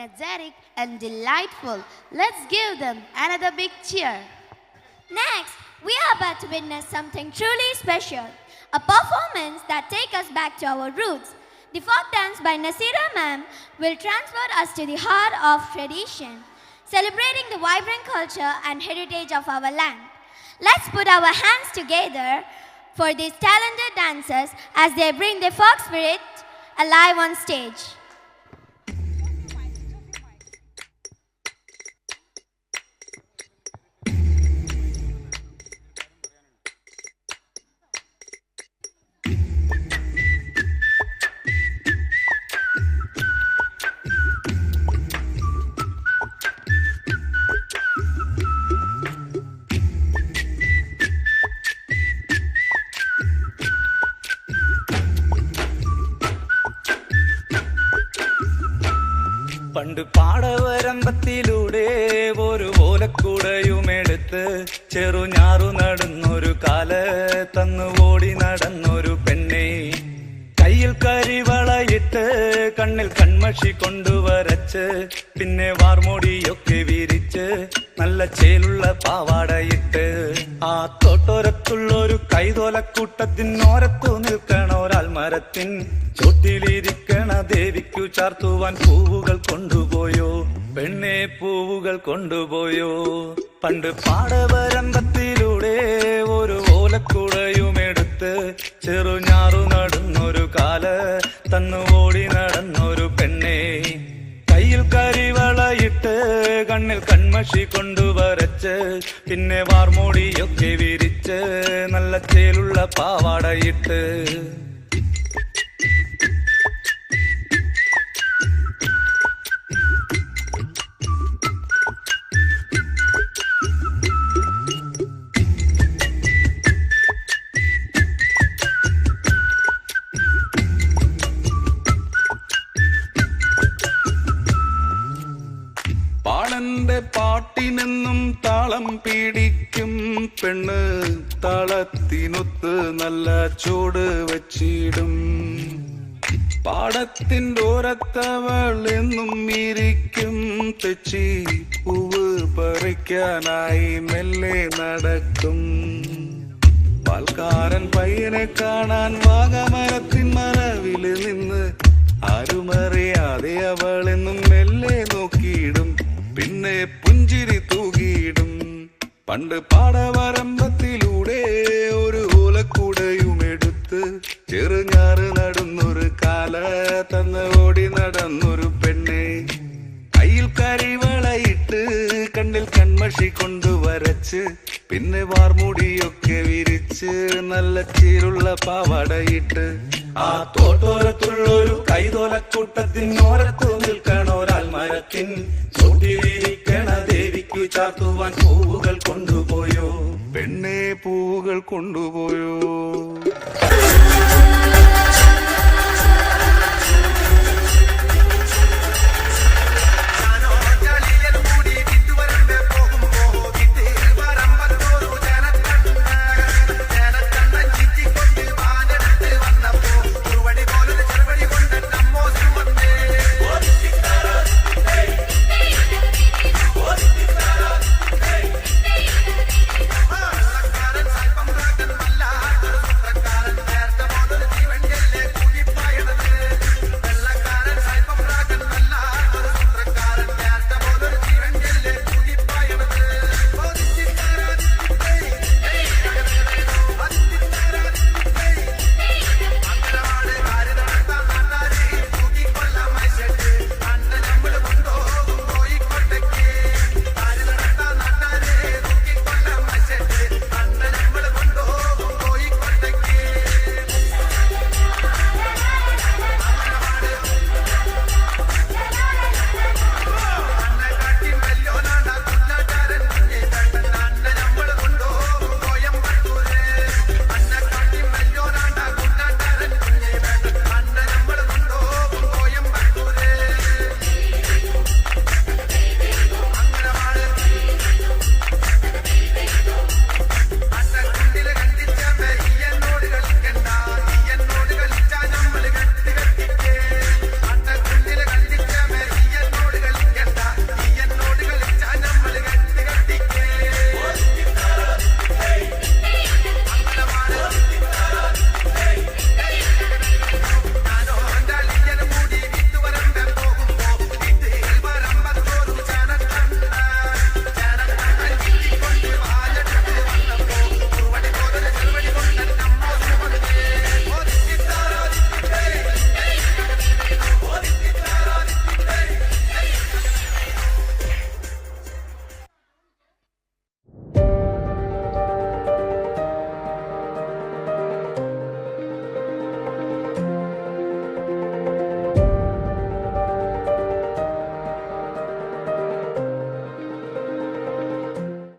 energetic, and delightful. Let's give them another big cheer. Next, we are about to witness something truly special, a performance that takes us back to our roots. The folk dance by Nasira ma'am will transport us to the heart of tradition, celebrating the vibrant culture and heritage of our land. Let's put our hands together for these talented dancers as they bring their folk spirit alive on stage. പണ്ട് പാടവരമ്പത്തിലൂടെ ഒരു ഓലക്കുടയുമെടുത്ത് ചെറുഞാറു നടന്നൊരു കാല തന്നു ഓടി നടന്നൊരു പെണ്ണെ കയ്യിൽ കരിവളയിട്ട് കണ്ണിൽ കൺമഷി കൊണ്ടുവരച്ച് പിന്നെ വാർമോടിയൊക്കെ വിരിച്ച് നല്ല ചേലുള്ള പാവാടയിട്ട് ആ തോട്ടോരത്തുള്ളൊരു കൈതോലക്കൂട്ടത്തിനോരത്തു നിൽക്കണൊരാൽ മരത്തിൻ ചോട്ടിലിരിക്കണ ദേവിക്കു ചാർത്തുവാൻ പൂവുകൾ കൊണ്ടുപോയോ പെണ്ണെ പൂവുകൾ കൊണ്ടുപോയോ പണ്ട് പാടവരമ്പത്തിലൂടെ ഒരു ഓലക്കുടയുമെടുത്ത് ചെറുഞാറു നടന്നൊരു കാല തന്നു ഓടി നടന്നൊരു പെണ്ണെ കയ്യിൽ കരിവളയിട്ട് കണ്ണിൽ കൺമഷി കൊണ്ടുവരച്ച് പിന്നെ വാർമോടിയൊക്കെ വിരിച്ച് നല്ല ചേലുള്ള പാവാടയിട്ട് പാടന്റെ പാട്ടിനെന്നും താളം പിടിക്കും പെണ്ണ് താളത്തിനൊത്ത് നല്ല ചൂട് വച്ചിടും പാടത്തിൻ്റെ ഓരത്തവൾ എന്നും ഇരിക്കും തെച്ചി പൂവ് പറിക്കാനായി മെല്ലെ നടക്കും പാൽക്കാരൻ പയ്യനെ കാണാൻ വാഗമരത്തിൻ മറവില് നിന്ന് ആരുമറിയാതെ അവളെന്നും മെല്ലെ നോക്കിയിടും പിന്നെ പുഞ്ചിരി തൂകിയിടും പണ്ട് പാടവരമ്പത്തിലൂടെ ഒരു ഓലക്കുടയുമെടുത്ത് ചെറുഞാറ് നടന്നൊരു കാല തന്ന് ഓടി നടന്നൊരു പെണ്ണെ കയ്യിൽ കരിവളയിട്ട് കണ്ണിൽ കൺമഷി കൊണ്ടുവരച്ച് പിന്നെ വാർമുടിയൊക്കെ വിരിച്ച് നല്ല ചീരുള്ള പാവാടയിട്ട് ആ തോട്ടോരത്തുള്ളൊരു കൈതോലക്കൂട്ടത്തിനോരത്തു നിൽക്കണൊരാൽ മരത്തിൻ ചോട്ടിലിരിക്കണ ദേവിക്കു ചാർത്തുവാൻ പൂവുകൾ കൊണ്ടുപോയോ പെണ്ണെ പൂവുകൾ കൊണ്ടുപോയോ